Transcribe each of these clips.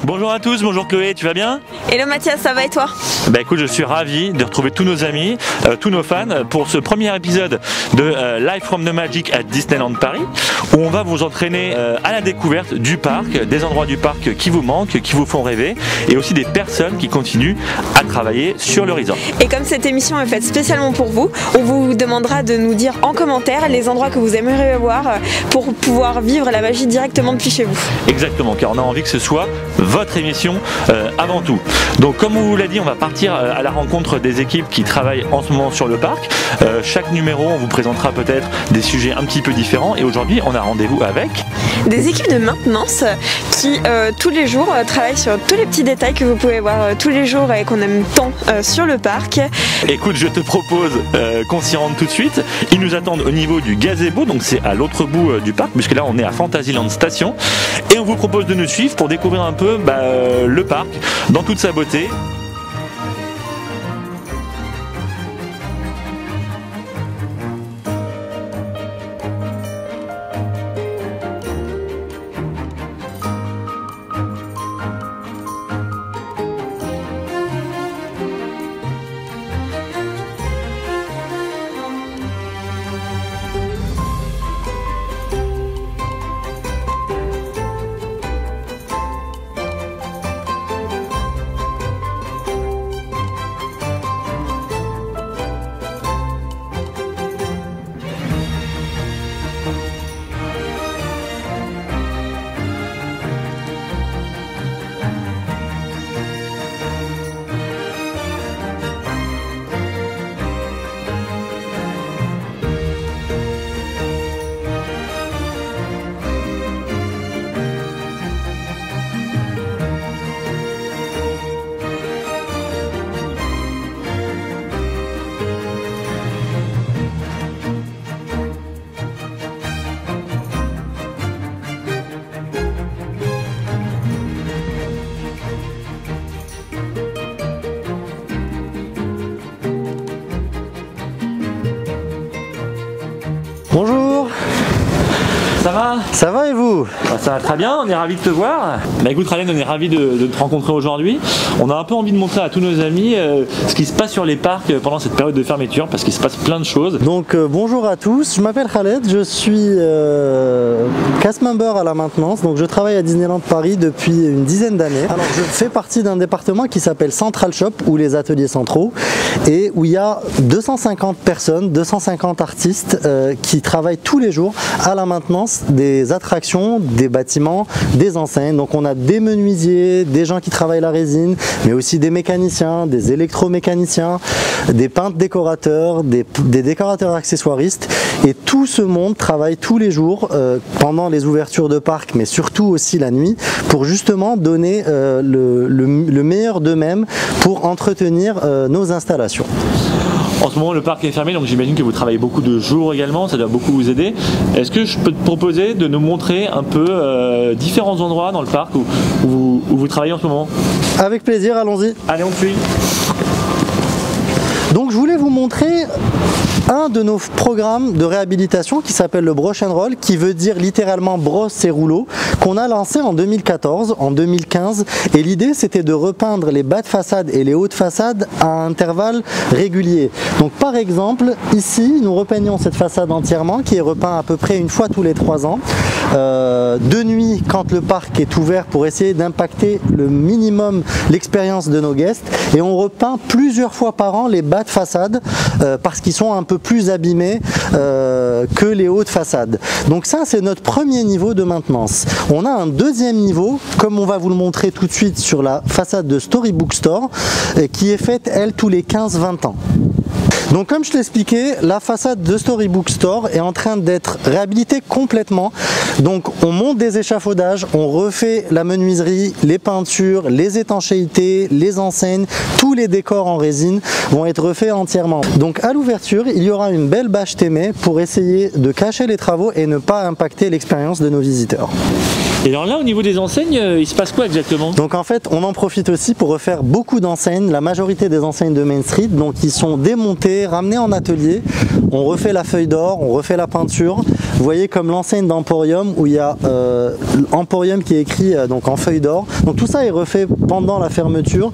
Bonjour à tous, bonjour Chloé, tu vas bien? Hello Mathias, ça va et toi? Bah écoute, je suis ravi de retrouver tous nos amis, tous nos fans pour ce premier épisode de Live from the Magic à Disneyland Paris, où on va vous entraîner à la découverte du parc, des endroits du parc qui vous manquent, qui vous font rêver, et aussi des personnes qui continuent à travailler sur le resort. Et comme cette émission est faite spécialement pour vous, on vous demandera de nous dire en commentaire les endroits que vous aimeriez voir pour pouvoir vivre la magie directement depuis chez vous. Exactement, car on a envie que ce soit votre émission avant tout. Donc comme on vous l'a dit, on va partir à la rencontre des équipes qui travaillent en ce moment sur le parc. Chaque numéro, on vous présentera peut-être des sujets un petit peu différents, et aujourd'hui on a rendez-vous avec des équipes de maintenance qui tous les jours travaillent sur tous les petits détails que vous pouvez voir tous les jours et qu'on aime tant sur le parc. Écoute, je te propose qu'on s'y rende tout de suite. Ils nous attendent au niveau du gazebo, donc c'est à l'autre bout du parc, puisque là on est à Fantasyland Station, et on vous propose de nous suivre pour découvrir un peu le parc dans toute sa beauté. Bonjour. Ça va? Ça va et vous? Ça va très bien, on est ravis de te voir. Bah écoute Ralen, on est ravis de te rencontrer aujourd'hui. On a un peu envie de montrer à tous nos amis ce qui se passe sur les parcs pendant cette période de fermeture, parce qu'il se passe plein de choses. Donc bonjour à tous, je m'appelle Khaled, je suis cast member à la maintenance, donc je travaille à Disneyland Paris depuis une dizaine d'années. Alors je fais partie d'un département qui s'appelle Central Shop, ou les ateliers centraux, et où il y a 250 personnes, 250 artistes qui travaillent tous les jours à la maintenance des attractions, des bâtiments, des enseignes. Donc on a des menuisiers, des gens qui travaillent la résine, mais aussi des mécaniciens, des électromécaniciens, des peintres décorateurs, des décorateurs accessoiristes, et tout ce monde travaille tous les jours pendant les ouvertures de parc, mais surtout aussi la nuit, pour justement donner le meilleur d'eux-mêmes pour entretenir nos installations. En ce moment le parc est fermé, donc j'imagine que vous travaillez beaucoup de jours également, ça doit beaucoup vous aider. Est-ce que je peux te proposer de nous montrer un peu différents endroits dans le parc où vous travaillez en ce moment? Avec plaisir, allons-y. Allez, on te suit. Donc je voulais vous montrer un de nos programmes de réhabilitation qui s'appelle le Brush and Roll, qui veut dire littéralement brosse et rouleau, qu'on a lancé en 2014, en 2015, et l'idée c'était de repeindre les bas de façade et les hauts de façade à intervalles réguliers. Donc par exemple, ici nous repeignons cette façade entièrement, qui est repeint à peu près une fois tous les 3 ans, de nuit quand le parc est ouvert, pour essayer d'impacter le minimum l'expérience de nos guests, et on repeint plusieurs fois par an les bas de façade parce qu'ils sont un peu plus abîmés que les hauts de façade. Donc ça c'est notre premier niveau de maintenance. On a un deuxième niveau, comme on va vous le montrer tout de suite sur la façade de Storybook Store, qui est faite elle tous les 15-20 ans. Donc comme je l'expliquais, la façade de Storybook Store est en train d'être réhabilitée complètement. Donc on monte des échafaudages, on refait la menuiserie, les peintures, les étanchéités, les enseignes, tous les décors en résine vont être refaits entièrement. Donc à l'ouverture, il y aura une belle bâche témée pour essayer de cacher les travaux et ne pas impacter l'expérience de nos visiteurs. Et alors là, au niveau des enseignes, il se passe quoi exactement? Donc en fait, on en profite aussi pour refaire beaucoup d'enseignes, la majorité des enseignes de Main Street, donc ils sont démontées, ramenées en atelier, on refait la feuille d'or, on refait la peinture. Vous voyez comme l'enseigne d'Emporium où il y a Emporium qui est écrit donc en feuille d'or. Donc tout ça est refait pendant la fermeture,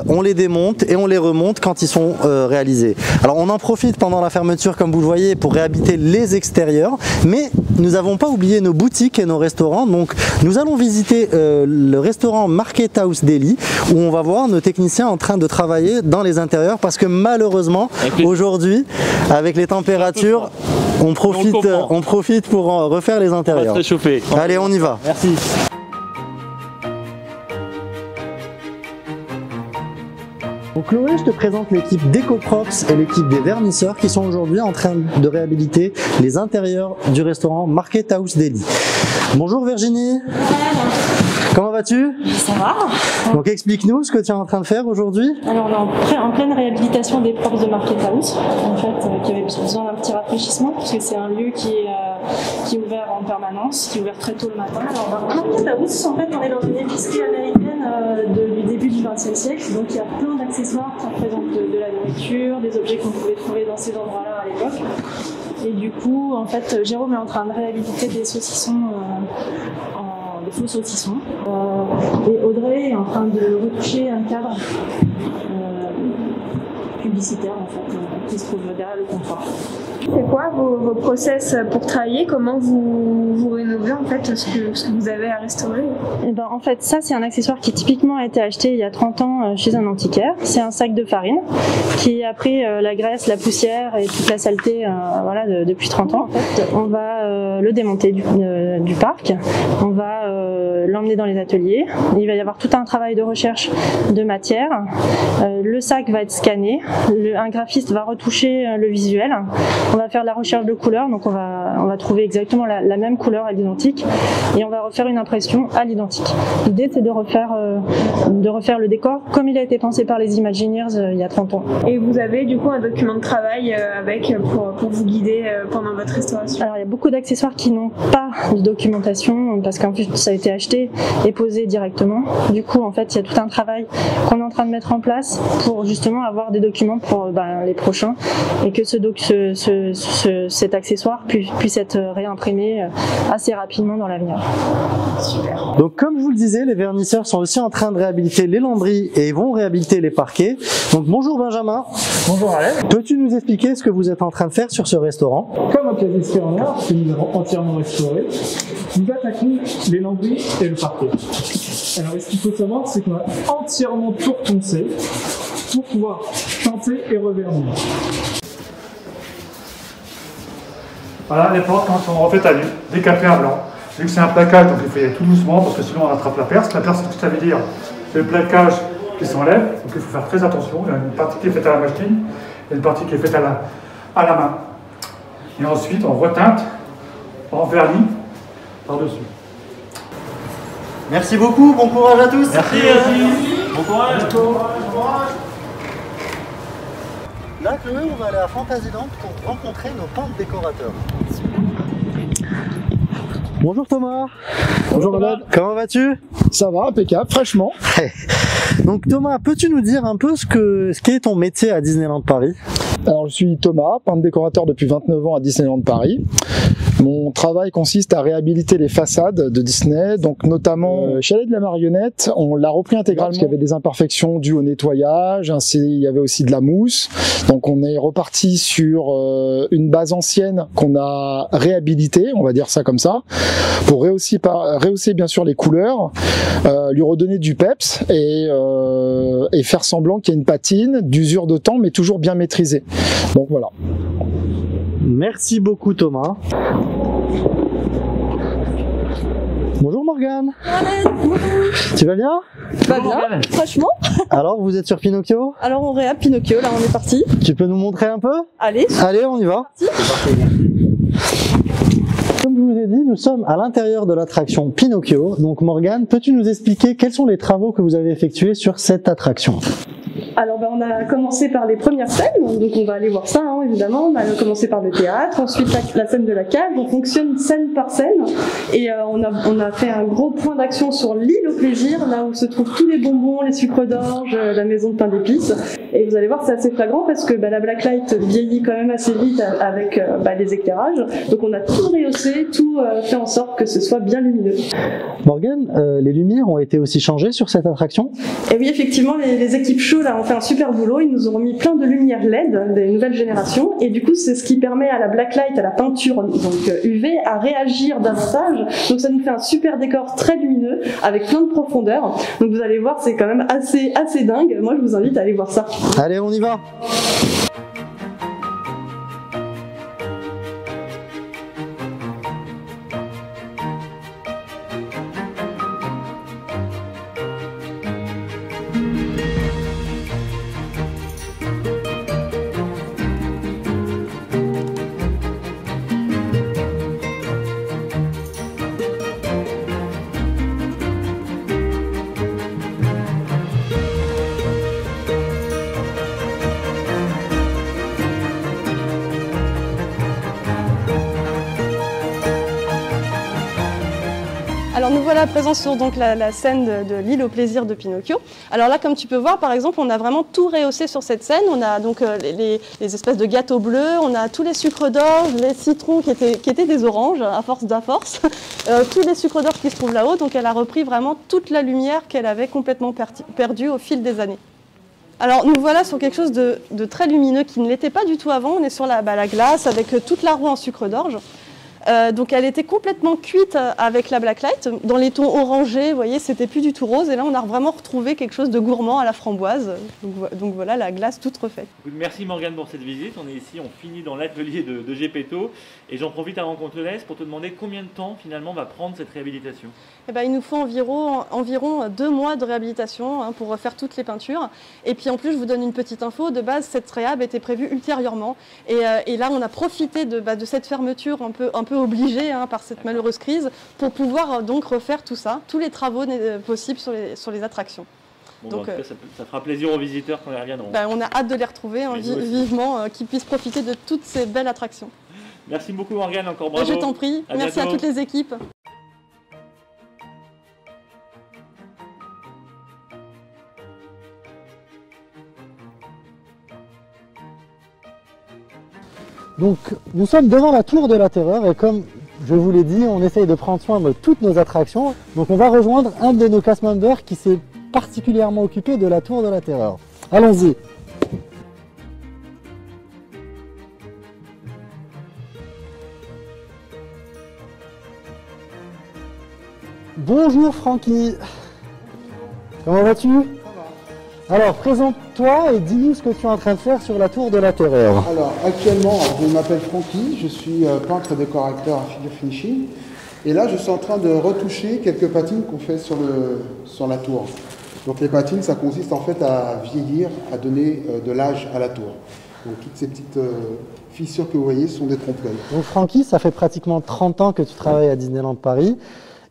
on les démonte et on les remonte quand ils sont réalisés. Alors on en profite pendant la fermeture comme vous le voyez pour réhabiliter les extérieurs, mais nous n'avons pas oublié nos boutiques et nos restaurants. Donc nous allons visiter le restaurant Market House Delhi où on va voir nos techniciens en train de travailler dans les intérieurs parce que malheureusement aujourd'hui avec les températures on profite pour refaire les intérieurs. On va se réchauffer. Allez, on y va. Merci. Donc Chloé, je te présente l'équipe d'EcoProps et l'équipe des vernisseurs qui sont aujourd'hui en train de réhabiliter les intérieurs du restaurant Market House Delhi. Bonjour Virginie. Comment vas-tu? Ça va. Donc explique-nous ce que tu es en train de faire aujourd'hui. Alors on est en pleine réhabilitation des props de Market House, en fait, qui avait besoin d'un petit rafraîchissement parce que c'est un lieu qui est ouvert en permanence, qui est ouvert très tôt le matin. Alors Market House, en fait, on est dans une épicerie américaine du début du XXe siècle, donc il y a plein d'accessoires qui représentent de la nourriture, des objets qu'on pouvait trouver dans ces endroits-là à l'époque. Et du coup, en fait, Jérôme est en train de réhabiliter des saucissons des faux saucissons. Et Audrey est en train de retoucher un cadre publicitaire en fait, qui se trouve derrière le comptoir. C'est quoi vos process pour travailler? Comment vous rénovez en fait ce que vous avez à restaurer? Et ben, en fait, ça c'est un accessoire qui typiquement a été acheté il y a 30 ans chez un antiquaire. C'est un sac de farine qui a pris la graisse, la poussière et toute la saleté voilà, depuis 30 ans. En fait, on va le démonter du parc, on va l'emmener dans les ateliers. Il va y avoir tout un travail de recherche de matière. Le sac va être scanné, un graphiste va retoucher le visuel. On va faire la recherche de couleurs, donc on va trouver exactement la même couleur à l'identique et on va refaire une impression à l'identique. L'idée c'est de refaire le décor comme il a été pensé par les Imagineers il y a 30 ans. Et vous avez du coup un document de travail pour vous guider pendant votre restauration? Alors il y a beaucoup d'accessoires qui n'ont pas de documentation parce qu'en plus ça a été acheté et posé directement. Du coup en fait il y a tout un travail qu'on est en train de mettre en place pour justement avoir des documents pour les prochains et que cet accessoire puisse être réimprimé assez rapidement dans l'avenir. Super. Donc comme je vous le disais, les vernisseurs sont aussi en train de réhabiliter les lambris et vont réhabiliter les parquets. Donc bonjour Benjamin. Bonjour Alain. Peux-tu nous expliquer ce que vous êtes en train de faire sur ce restaurant? Comme un clavier en or que nous avons entièrement restauré, nous attaquons les lambris et le parquet. Alors ce qu'il faut savoir, c'est qu'on a entièrement tout reponcé pour pouvoir teinter et revernir. Voilà les portes quand on refait à nu, décapées à blanc. Vu que c'est un plaquage, donc il faut y aller tout doucement parce que sinon on attrape la perce. La perce, c'est ce que ça veut dire, c'est le plaquage qui s'enlève, donc il faut faire très attention. Il y a une partie qui est faite à la machine et une partie qui est faite à la main. Et ensuite on reteinte en vernis par-dessus. Merci beaucoup, bon courage à tous. Merci. Bon courage. Là, Chloé, on va aller à Fantasyland pour rencontrer nos peintres décorateurs. Bonjour Thomas. Bonjour Alain. Comment vas-tu? Ça va, impeccable, fraîchement. Donc Thomas, peux-tu nous dire un peu ce qu'est ton métier à Disneyland Paris? Alors je suis Thomas, peintre décorateur depuis 29 ans à Disneyland Paris. Mon travail consiste à réhabiliter les façades de Disney, donc notamment Chalet de la Marionnette, on l'a repris intégralement parce qu'il y avait des imperfections dues au nettoyage, ainsi il y avait aussi de la mousse, donc on est reparti sur une base ancienne qu'on a réhabilitée, on va dire ça comme ça, pour rehausser bien sûr les couleurs, lui redonner du peps et faire semblant qu'il y a une patine d'usure de temps mais toujours bien maîtrisée. Donc voilà. Merci beaucoup Thomas. Bonjour Morgane. Tu vas bien? Pas bien, franchement. Alors vous êtes sur Pinocchio? Alors on réa Pinocchio, là on est parti. Tu peux nous montrer un peu? Allez. Allez, on y va. Comme je vous ai dit, nous sommes à l'intérieur de l'attraction Pinocchio. Donc Morgane, peux-tu nous expliquer quels sont les travaux que vous avez effectués sur cette attraction? Alors on a commencé par les premières scènes, donc on va aller voir ça évidemment. On a commencé par le théâtre, ensuite la scène de la cave. On fonctionne scène par scène et on a fait un gros point d'action sur l'île au plaisir, là où se trouvent tous les bonbons, les sucres d'orge, la maison de pain d'épices. Et vous allez voir, c'est assez flagrant parce que la blacklight vieillit quand même assez vite avec les éclairages. Donc on a tout rehaussé, tout fait en sorte que ce soit bien lumineux. Morgane, les lumières ont été aussi changées sur cette attraction? Et oui, effectivement, les équipes show là ont fait un super boulot. Ils nous ont remis plein de lumières LED des nouvelles générations, et du coup, c'est ce qui permet à la blacklight, à la peinture donc UV, à réagir davantage. Donc ça nous fait un super décor très lumineux avec plein de profondeur. Donc vous allez voir, c'est quand même assez dingue. Moi, je vous invite à aller voir ça. Allez, on y va! Alors nous voilà à présent sur donc la scène de l'île au plaisir de Pinocchio. Alors là, comme tu peux voir, par exemple, on a vraiment tout rehaussé sur cette scène. On a donc les espèces de gâteaux bleus, on a tous les sucres d'orge, les citrons qui étaient des oranges, à force tous les sucres d'orge qui se trouvent là-haut. Donc elle a repris vraiment toute la lumière qu'elle avait complètement perdue au fil des années. Alors nous voilà sur quelque chose de très lumineux qui ne l'était pas du tout avant. On est sur la glace avec toute la roue en sucre d'orge. Donc elle était complètement cuite avec la blacklight. Dans les tons orangés, vous voyez, c'était plus du tout rose. Et là, on a vraiment retrouvé quelque chose de gourmand à la framboise. Donc voilà, la glace toute refaite. Merci Morgane pour cette visite. On est ici, on finit dans l'atelier de Gepetto. Et j'en profite avant qu'on te laisse pour te demander combien de temps finalement va prendre cette réhabilitation. Il nous faut environ 2 mois de réhabilitation pour refaire toutes les peintures. Et puis en plus, je vous donne une petite info. De base, cette réhab était prévue ultérieurement. Et là, on a profité de cette fermeture un peu obligée par cette malheureuse crise pour pouvoir donc refaire tout ça, tous les travaux possibles sur les attractions. Bon, donc, en tout cas, ça fera plaisir aux visiteurs quand ils reviendront. On a hâte de les retrouver, vivement, qu'ils puissent profiter de toutes ces belles attractions. Merci beaucoup Morgane, encore bravo. Je t'en prie, merci à toutes les équipes. Donc nous sommes devant la Tour de la Terreur et comme je vous l'ai dit, on essaye de prendre soin de toutes nos attractions. Donc on va rejoindre un de nos cast members qui s'est particulièrement occupé de la Tour de la Terreur. Allons-y. Bonjour Francky. Comment vas-tu? Alors, présente-toi et dis-nous ce que tu es en train de faire sur la Tour de la Terreur. Alors, actuellement, je m'appelle Francky, je suis peintre décorateur à figure finishing. Et là, je suis en train de retoucher quelques patines qu'on fait sur la tour. Donc les patines, ça consiste en fait à vieillir, à donner de l'âge à la tour. Donc toutes ces petites fissures que vous voyez sont des trompe-l'œil. Donc Francky, ça fait pratiquement 30 ans que tu travailles à Disneyland Paris.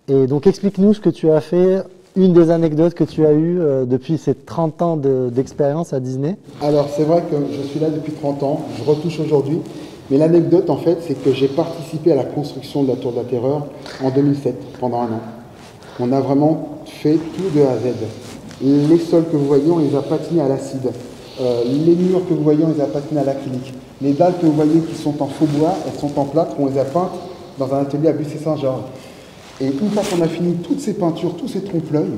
Et donc explique-nous ce que tu as fait. Une des anecdotes que tu as eues depuis ces 30 ans d'expérience à Disney? Alors c'est vrai que je suis là depuis 30 ans, je retouche aujourd'hui, mais l'anecdote en fait c'est que j'ai participé à la construction de la Tour de la Terreur en 2007, pendant 1 an. On a vraiment fait tout de A à Z. Les sols que vous voyez, on les a patinés à l'acide. Les murs que vous voyez, on les a patinés à l'acrylique. Les dalles que vous voyez qui sont en faux bois, elles sont en plâtre, on les a peintes dans un atelier à Bussy-Saint-Georges. Et une fois qu'on a fini toutes ces peintures, tous ces trompe-l'œil,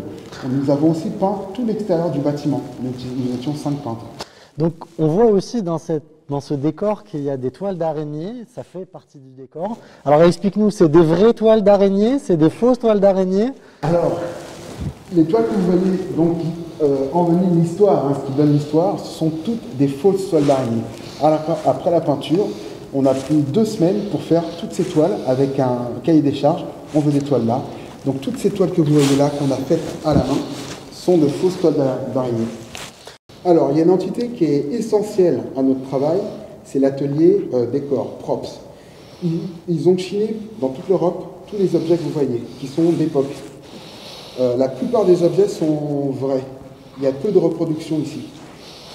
nous avons aussi peint tout l'extérieur du bâtiment. Nous étions 5 peintres. Donc on voit aussi dans ce décor qu'il y a des toiles d'araignée, ça fait partie du décor. Alors explique-nous, c'est des vraies toiles d'araignée, c'est des fausses toiles d'araignée? Alors, les toiles que vous voyez, donc, qui enveniment l'histoire, ce qui donne l'histoire, ce sont toutes des fausses toiles d'araignée. Après la peinture, on a pris 2 semaines pour faire toutes ces toiles avec un cahier des charges. On veut des toiles là. Donc toutes ces toiles que vous voyez là, qu'on a faites à la main, sont de fausses toiles d'araignée. Alors, il y a une entité qui est essentielle à notre travail, c'est l'atelier décor, props. Ils ont chiné dans toute l'Europe tous les objets que vous voyez, qui sont d'époque. La plupart des objets sont vrais. Il y a peu de reproduction ici.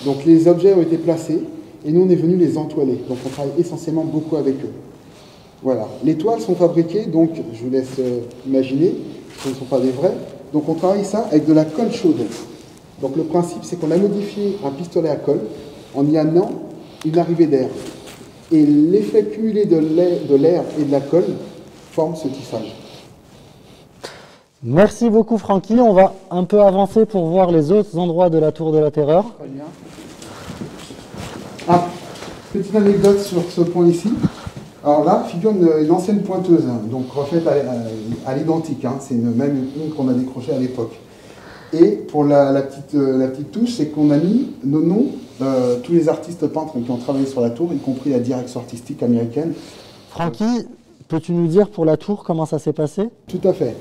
Donc les objets ont été placés et nous on est venu les entoiler. Donc on travaille essentiellement beaucoup avec eux. Voilà. Les toiles sont fabriquées, donc je vous laisse imaginer, ce ne sont pas des vrais. Donc on travaille ça avec de la colle chaude. Donc le principe c'est qu'on a modifié un pistolet à colle en y amenant une arrivée d'air. Et l'effet cumulé de l'air et de la colle forme ce tissage. Merci beaucoup Francky, on va un peu avancer pour voir les autres endroits de la Tour de la Terreur. Très bien. Ah, petite anecdote sur ce point ici. Alors là, figure une ancienne pointeuse, donc refaite à l'identique, hein. C'est même une qu'on a décrochée à l'époque. Et pour la petite touche, c'est qu'on a mis nos noms, tous les artistes peintres qui ont travaillé sur la tour, y compris la direction artistique américaine. Francky, peux-tu nous dire pour la tour comment ça s'est passé? Tout à fait.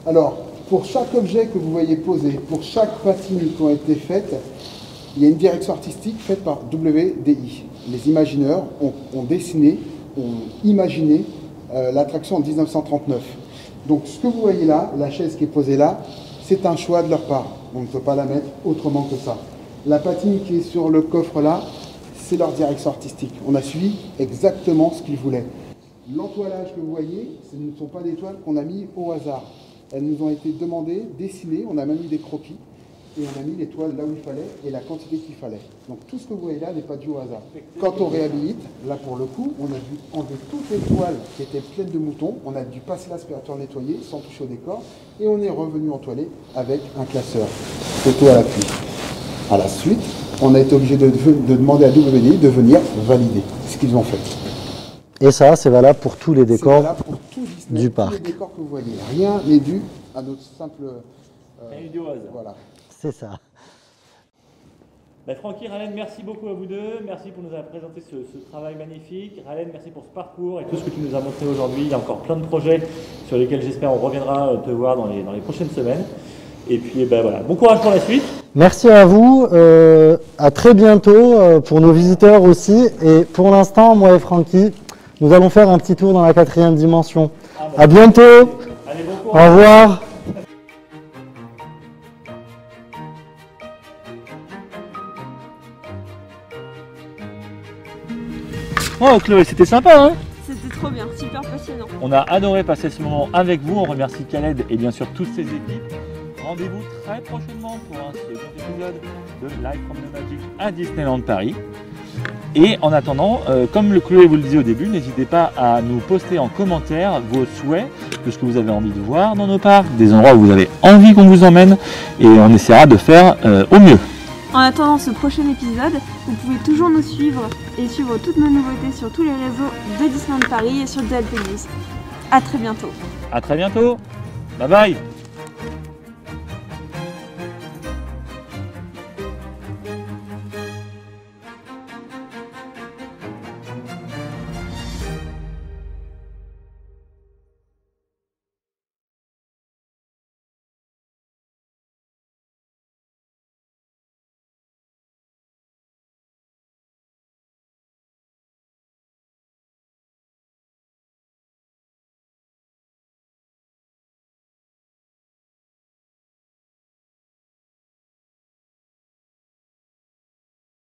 Alors, pour chaque objet que vous voyez posé, pour chaque patine qui a été faite, il y a une direction artistique faite par WDI. Les imagineurs ont dessiné, ont imaginé l'attraction en 1939. Donc ce que vous voyez là, la chaise qui est posée là, c'est un choix de leur part. On ne peut pas la mettre autrement que ça. La patine qui est sur le coffre là, c'est leur direction artistique. On a suivi exactement ce qu'ils voulaient. L'entoilage que vous voyez, ce ne sont pas des toiles qu'on a mis au hasard. Elles nous ont été demandées, dessinées, on a même mis des croquis. Et on a mis les toiles là où il fallait et la quantité qu'il fallait. Donc tout ce que vous voyez là n'est pas dû au hasard. Quand on réhabilite, là pour le coup, on a dû enlever toutes les toiles qui étaient pleines de moutons, on a dû passer l'aspirateur nettoyer sans toucher au décor et on est revenu entoiler avec un classeur photo à l'appui. À la suite, on a été obligé de demander à WDI de venir valider ce qu'ils ont fait. Et ça, c'est valable pour tous les décors pour tout Disney, du tous parc. les décors que vous voyez. Rien n'est dû à notre simple... voilà. C'est ça. Francky, Ralen, merci beaucoup à vous deux. Merci pour nous avoir présenté ce travail magnifique. Ralen, merci pour ce parcours et tout ce que tu nous as montré aujourd'hui. Il y a encore plein de projets sur lesquels j'espère on reviendra te voir dans les prochaines semaines. Et puis voilà, bon courage pour la suite. Merci à vous. À très bientôt pour nos visiteurs aussi. Et pour l'instant, moi et Francky, nous allons faire un petit tour dans la 4e dimension. À bientôt. Allez, bon courage. Au revoir. Oh Chloé, c'était sympa hein. C'était trop bien, super passionnant. On a adoré passer ce moment avec vous, on remercie Khaled et bien sûr toutes ses équipes. Rendez-vous très prochainement pour un second épisode de Live from the Magic à Disneyland Paris. Et en attendant, comme Chloé vous le disait au début, n'hésitez pas à nous poster en commentaire vos souhaits de ce que vous avez envie de voir dans nos parcs, des endroits où vous avez envie qu'on vous emmène et on essaiera de faire au mieux. En attendant ce prochain épisode, vous pouvez toujours nous suivre et suivre toutes nos nouveautés sur tous les réseaux de Disneyland Paris et sur DLP News. A très bientôt. À très bientôt. Bye bye.